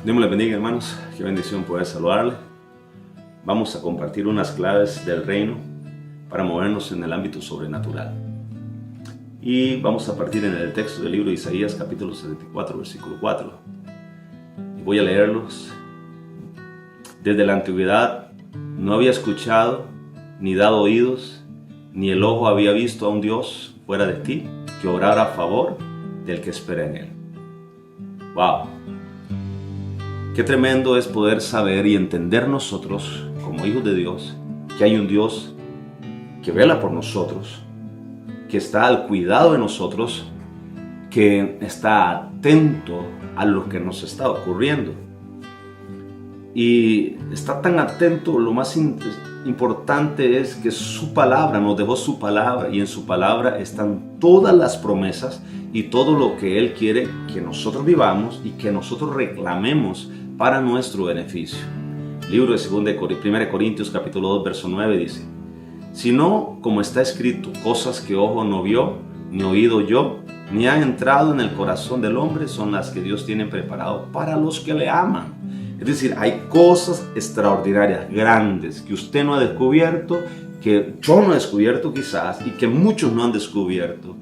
Dios me les bendiga, hermanos. Qué bendición poder saludarle. Vamos a compartir unas claves del reino para movernos en el ámbito sobrenatural. Y vamos a partir en el texto del libro de Isaías, capítulo 74, versículo 4. Y voy a leerlos. Desde la antigüedad no había escuchado, ni dado oídos, ni el ojo había visto a un Dios fuera de ti, que obrara a favor del que espera en él. ¡Wow! Qué tremendo es poder saber y entender nosotros, como hijos de Dios, que hay un Dios que vela por nosotros, que está al cuidado de nosotros, que está atento a lo que nos está ocurriendo. Y está tan atento, lo más importante es que su palabra, nos dejó su palabra, y en su palabra están todas las promesas y todo lo que Él quiere que nosotros vivamos y que nosotros reclamemos para nuestro beneficio. Libro de 1 Corintios capítulo 2 verso 9 dice: sino como está escrito, cosas que ojo no vio, ni oído oyó, ni han entrado en el corazón del hombre, son las que Dios tiene preparado para los que le aman. Es decir, hay cosas extraordinarias, grandes, que usted no ha descubierto, que yo no he descubierto quizás, y que muchos no han descubierto,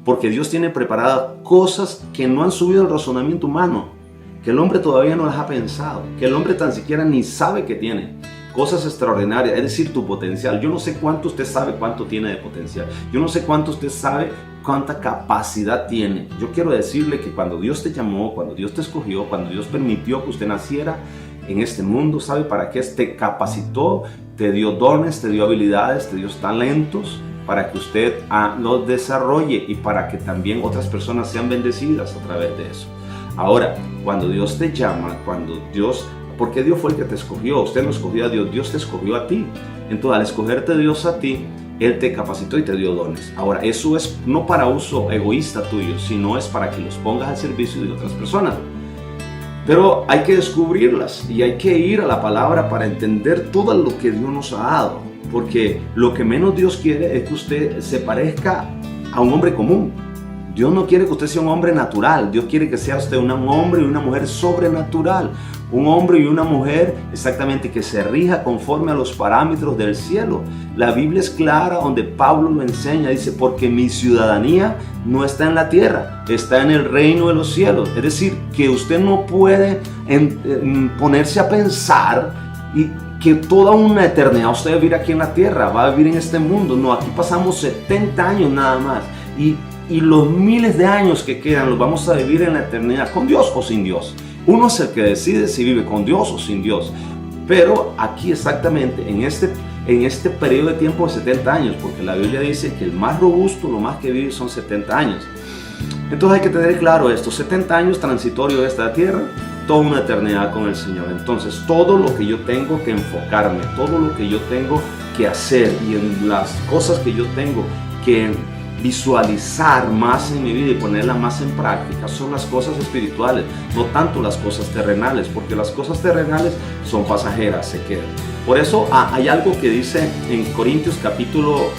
porque Dios tiene preparadas cosas que no han subido al razonamiento humano, que el hombre todavía no las ha pensado, que el hombre tan siquiera ni sabe que tiene. Cosas extraordinarias, es decir, tu potencial. Yo no sé cuánto usted sabe cuánto tiene de potencial. Yo no sé cuánto usted sabe cuánta capacidad tiene. Yo quiero decirle que cuando Dios te llamó, cuando Dios te escogió, cuando Dios permitió que usted naciera en este mundo, ¿sabe para qué? Te capacitó, te dio dones, te dio habilidades, te dio talentos para que usted los desarrolle y para que también otras personas sean bendecidas a través de eso. Ahora, cuando Dios te llama, porque Dios fue el que te escogió, usted no escogió a Dios, Dios te escogió a ti. Entonces, al escogerte Dios a ti, Él te capacitó y te dio dones. Ahora, eso es no para uso egoísta tuyo, sino es para que los pongas al servicio de otras personas. Pero hay que descubrirlas y hay que ir a la palabra para entender todo lo que Dios nos ha dado. Porque lo que menos Dios quiere es que usted se parezca a un hombre común. Dios no quiere que usted sea un hombre natural. Dios quiere que sea usted un hombre y una mujer sobrenatural. Un hombre y una mujer exactamente que se rija conforme a los parámetros del cielo. La Biblia es clara donde Pablo lo enseña. Dice, porque mi ciudadanía no está en la tierra, está en el reino de los cielos. Es decir, que usted no puede ponerse a pensar y que toda una eternidad usted va a vivir aquí en la tierra, va a vivir en este mundo. No, aquí pasamos 70 años nada más. Y los miles de años que quedan los vamos a vivir en la eternidad, con Dios o sin Dios. Uno es el que decide si vive con Dios o sin Dios. Pero aquí exactamente, en este periodo de tiempo de 70 años, porque la Biblia dice que el más robusto, lo más que vive son 70 años. Entonces hay que tener claro esto, 70 años transitorio de esta tierra, toda una eternidad con el Señor. Entonces todo lo que yo tengo que enfocarme, todo lo que yo tengo que hacer y en las cosas que yo tengo que visualizar más en mi vida y ponerla más en práctica son las cosas espirituales, no tanto las cosas terrenales, porque las cosas terrenales son pasajeras, se quedan. Por eso hay algo que dice en 1 Corintios capítulo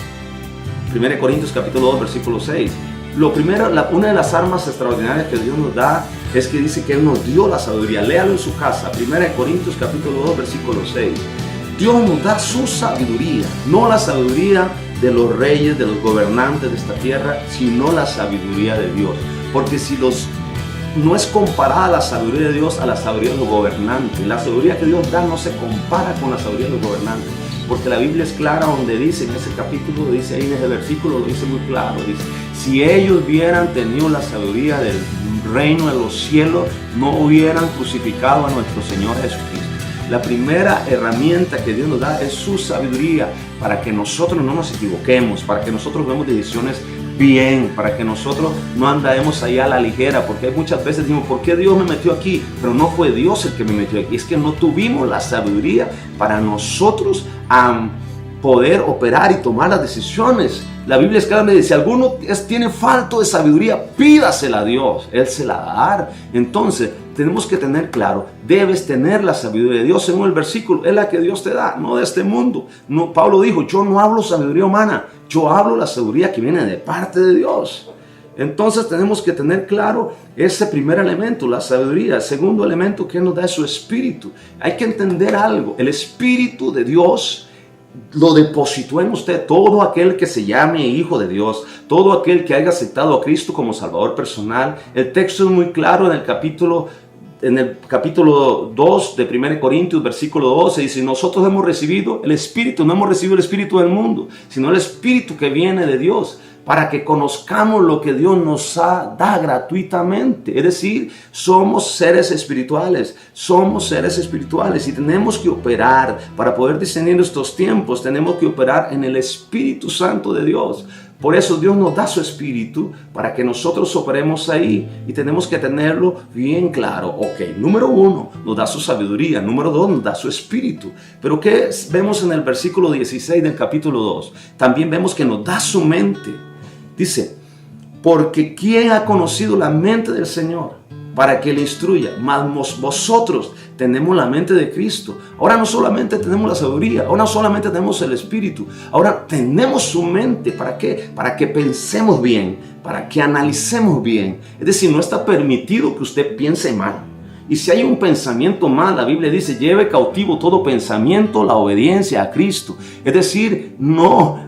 2 versículo 6. Lo primero, una de las armas extraordinarias que Dios nos da es que dice que Él nos dio la sabiduría. Léalo en su casa, 1 Corintios capítulo 2 versículo 6. Dios nos da su sabiduría, no la sabiduría de los reyes, de los gobernantes de esta tierra, sino la sabiduría de Dios. Porque no es comparada la sabiduría de Dios a la sabiduría de los gobernantes. La sabiduría que Dios da no se compara con la sabiduría de los gobernantes. Porque la Biblia es clara donde dice, en ese capítulo, dice ahí en ese versículo, lo dice muy claro. Dice, si ellos hubieran tenido la sabiduría del reino de los cielos, no hubieran crucificado a nuestro Señor Jesucristo. La primera herramienta que Dios nos da es su sabiduría para que nosotros no nos equivoquemos, para que nosotros tomemos decisiones bien, para que nosotros no andemos ahí a la ligera, porque muchas veces decimos, ¿por qué Dios me metió aquí? Pero no fue Dios el que me metió aquí, es que no tuvimos la sabiduría para nosotros poder operar y tomar las decisiones. La Biblia es clara, me dice, si alguno tiene falta de sabiduría, pídasela a Dios, Él se la va a dar. Entonces, tenemos que tener claro, debes tener la sabiduría de Dios. Según el versículo, es la que Dios te da, no de este mundo. No, Pablo dijo, yo no hablo sabiduría humana, yo hablo la sabiduría que viene de parte de Dios. Entonces tenemos que tener claro ese primer elemento, la sabiduría. El segundo elemento que nos da es su espíritu. Hay que entender algo. El espíritu de Dios lo depositó en usted. Todo aquel que se llame hijo de Dios, todo aquel que haya aceptado a Cristo como Salvador personal. El texto es muy claro en el capítulo 2 de 1 Corintios, versículo 12, dice: nosotros hemos recibido el Espíritu, no hemos recibido el Espíritu del mundo, sino el Espíritu que viene de Dios, para que conozcamos lo que Dios nos da gratuitamente. Es decir, somos seres espirituales y tenemos que operar, para poder discernir estos tiempos, tenemos que operar en el Espíritu Santo de Dios. Por eso Dios nos da su Espíritu para que nosotros operemos ahí, y tenemos que tenerlo bien claro. Ok, número 1, nos da su sabiduría. Número 2, nos da su Espíritu. Pero ¿qué vemos en el versículo 16 del capítulo 2? También vemos que nos da su mente. Dice: porque ¿quién ha conocido la mente del Señor para que le instruya? Mas vosotros tenemos la mente de Cristo. Ahora no solamente tenemos la sabiduría, ahora no solamente tenemos el Espíritu, ahora tenemos su mente. ¿Para qué? Para que pensemos bien, para que analicemos bien. Es decir, no está permitido que usted piense mal. Y si hay un pensamiento mal, la Biblia dice: lleve cautivo todo pensamiento, la obediencia a Cristo. Es decir, no,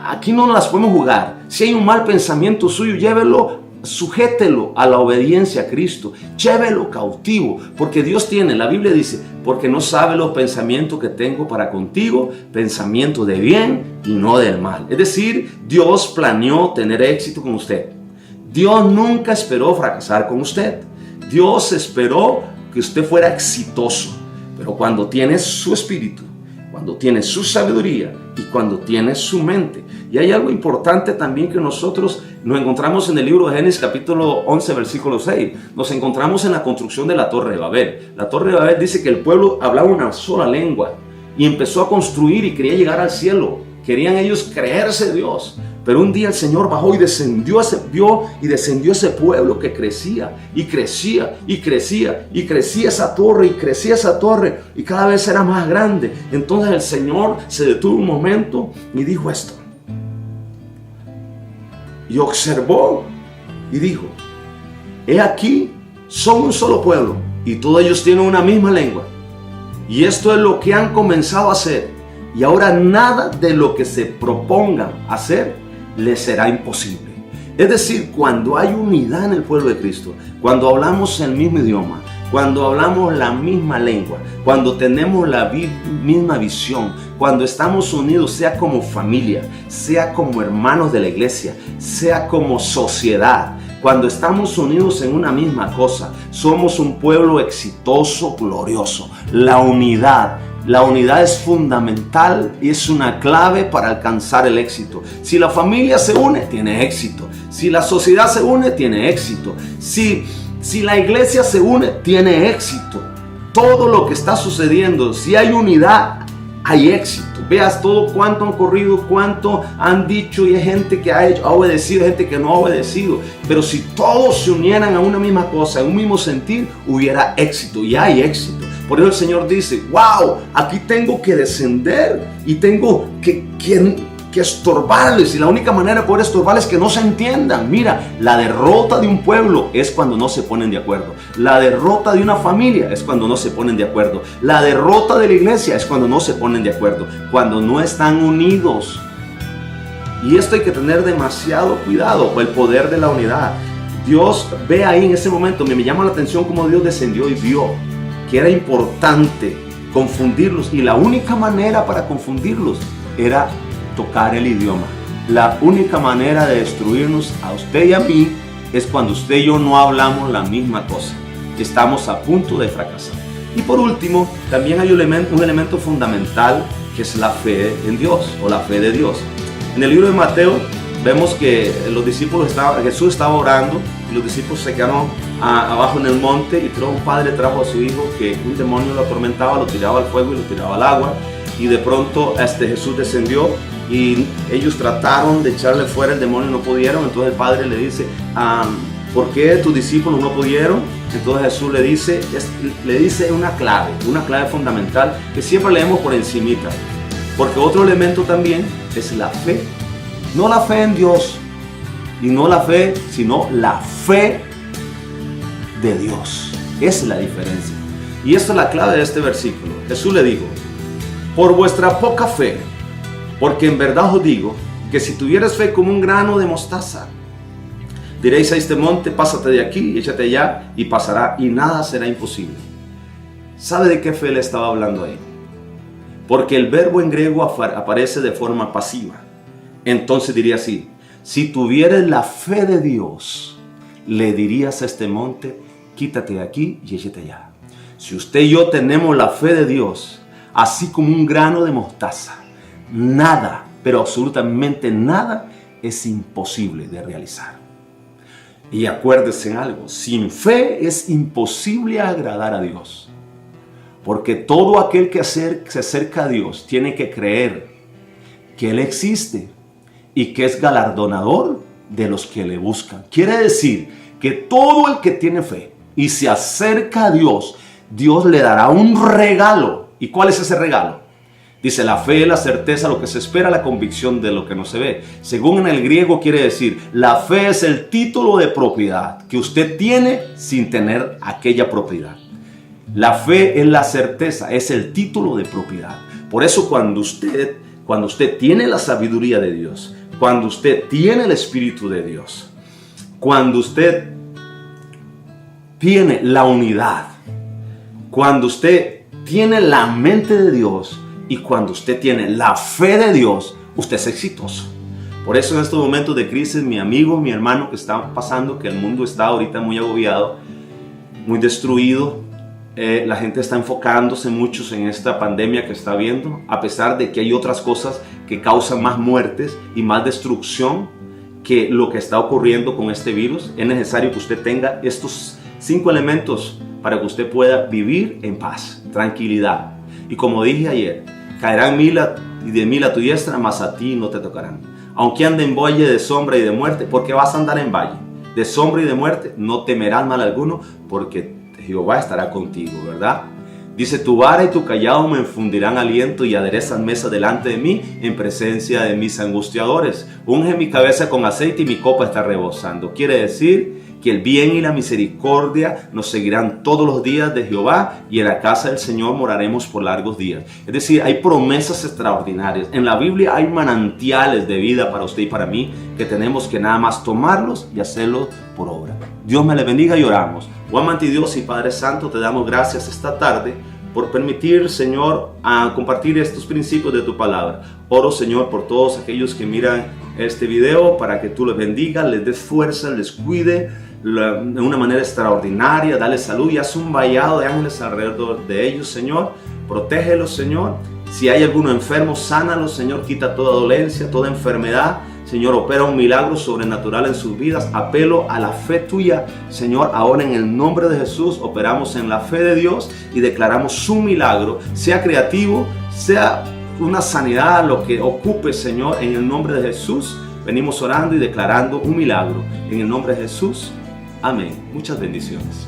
aquí no las podemos jugar. Si hay un mal pensamiento suyo, llévelo, sujételo a la obediencia a Cristo. Llévelo cautivo, porque Dios tiene, la Biblia dice: porque no sabe los pensamientos que tengo para contigo, pensamientos de bien y no del mal. Es decir, Dios planeó tener éxito con usted. Dios nunca esperó fracasar con usted. Dios esperó que usted fuera exitoso. Pero cuando tienes su espíritu, cuando tienes su sabiduría y cuando tienes su mente. Y hay algo importante también que nosotros nos encontramos en el libro de Génesis capítulo 11 versículo 6. Nos encontramos en la construcción de la Torre de Babel. La Torre de Babel dice que el pueblo hablaba una sola lengua y empezó a construir y quería llegar al cielo. Querían ellos creerse Dios. Pero un día el Señor bajó y descendió ese pueblo que crecía y crecía y crecía y crecía esa torre y crecía esa torre y cada vez era más grande. Entonces el Señor se detuvo un momento y dijo esto. Y observó y dijo: he aquí, son un solo pueblo y todos ellos tienen una misma lengua. Y esto es lo que han comenzado a hacer. Y ahora nada de lo que se propongan hacer les será imposible. Es decir, cuando hay unidad en el pueblo de Cristo, cuando hablamos el mismo idioma, cuando hablamos la misma lengua, cuando tenemos la misma visión, cuando estamos unidos, sea como familia, sea como hermanos de la iglesia, sea como sociedad, cuando estamos unidos en una misma cosa, somos un pueblo exitoso, glorioso. La unidad es fundamental y es una clave para alcanzar el éxito. Si la familia se une, tiene éxito. Si la sociedad se une, tiene éxito. Si la iglesia se une, tiene éxito. Todo lo que está sucediendo, si hay unidad, hay éxito. Veas todo cuánto han corrido, cuánto han dicho, y hay gente que ha obedecido, gente que no ha obedecido. Pero si todos se unieran a una misma cosa, en un mismo sentir, hubiera éxito, y hay éxito. Por eso el Señor dice: wow, aquí tengo que descender y tengo que estorbarles. Y la única manera de poder estorbarles es que no se entiendan. Mira, la derrota de un pueblo es cuando no se ponen de acuerdo. La derrota de una familia es cuando no se ponen de acuerdo. La derrota de la iglesia es cuando no se ponen de acuerdo. Cuando no están unidos. Y esto hay que tener demasiado cuidado por el poder de la unidad. Dios ve ahí en ese momento, me llama la atención cómo Dios descendió y vio que era importante confundirlos, y la única manera para confundirlos era tocar el idioma. La única manera de destruirnos a usted y a mí es cuando usted y yo no hablamos la misma cosa. Estamos a punto de fracasar. Y por último, también hay un elemento fundamental, que es la fe en Dios, o la fe de Dios. En el libro de Mateo vemos que Jesús estaba orando y los discípulos se quedaron abajo en el monte, y un padre trajo a su hijo que un demonio lo atormentaba, lo tiraba al fuego y lo tiraba al agua, y de pronto Jesús descendió y ellos trataron de echarle fuera el demonio y no pudieron. Entonces el padre le dice: ¿por qué tus discípulos no pudieron? Entonces Jesús le dice una clave fundamental que siempre leemos por encimita, porque otro elemento también es la fe. No la fe en Dios, Y no la fe, sino la fe de Dios. Esa es la diferencia. Y esta es la clave de este versículo. Jesús le dijo: por vuestra poca fe, porque en verdad os digo que si tuvieras fe como un grano de mostaza, diréis a este monte: pásate de aquí y échate allá, y pasará, y nada será imposible. ¿Sabe de qué fe le estaba hablando ahí? Porque el verbo en griego aparece de forma pasiva. Entonces diría así: si tuvieras la fe de Dios, le dirías a este monte: quítate de aquí y échate allá. Si usted y yo tenemos la fe de Dios, así como un grano de mostaza, nada, pero absolutamente nada, es imposible de realizar. Y acuérdese en algo: sin fe es imposible agradar a Dios. Porque todo aquel que se acerca a Dios tiene que creer que Él existe y que es galardonador de los que le buscan. Quiere decir que todo el que tiene fe y se acerca a Dios, Dios le dará un regalo. ¿Y cuál es ese regalo? Dice: la fe es la certeza, lo que se espera, la convicción de lo que no se ve. Según en el griego quiere decir, la fe es el título de propiedad que usted tiene sin tener aquella propiedad. La fe es la certeza, es el título de propiedad. Por eso cuando usted tiene la sabiduría de Dios, cuando usted tiene el Espíritu de Dios, cuando usted tiene la unidad, cuando usted tiene la mente de Dios y cuando usted tiene la fe de Dios, usted es exitoso. Por eso en estos momentos de crisis, mi amigo, mi hermano que está pasando, que el mundo está ahorita muy agobiado, muy destruido, la gente está enfocándose muchos en esta pandemia que está viendo, a pesar de que hay otras cosas que causan más muertes y más destrucción que lo que está ocurriendo con este virus. Es necesario que usted tenga estos 5 elementos para que usted pueda vivir en paz, tranquilidad. Y como dije ayer, caerán 1000 y 10.000 a tu diestra, mas a ti no te tocarán. Aunque ande en valle de sombra y de muerte, porque vas a andar en valle de sombra y de muerte, no temerás mal alguno, porque Jehová estará contigo, ¿verdad? Dice: tu vara y tu callado me infundirán aliento y aderezan mesa delante de mí en presencia de mis angustiadores. Unge mi cabeza con aceite y mi copa está rebosando. Quiere decir que el bien y la misericordia nos seguirán todos los días de Jehová, y en la casa del Señor moraremos por largos días. Es decir, hay promesas extraordinarias. En la Biblia hay manantiales de vida para usted y para mí, que tenemos que nada más tomarlos y hacerlos por obra. Dios me le bendiga y oramos. Oh amante Dios y Padre Santo, te damos gracias esta tarde por permitir, Señor, a compartir estos principios de tu palabra. Oro, Señor, por todos aquellos que miran este video, para que tú les bendigas, les des fuerza, les cuide de una manera extraordinaria, dale salud y haz un vallado de ángeles alrededor de ellos, Señor. Protégelos, Señor. Si hay alguno enfermo, sánalos, Señor. Quita toda dolencia, toda enfermedad. Señor, opera un milagro sobrenatural en sus vidas. Apelo a la fe tuya, Señor. Ahora en el nombre de Jesús operamos en la fe de Dios y declaramos su milagro. Sea creativo, sea una sanidad, lo que ocupe, Señor, en el nombre de Jesús. Venimos orando y declarando un milagro. En el nombre de Jesús. Amén. Muchas bendiciones.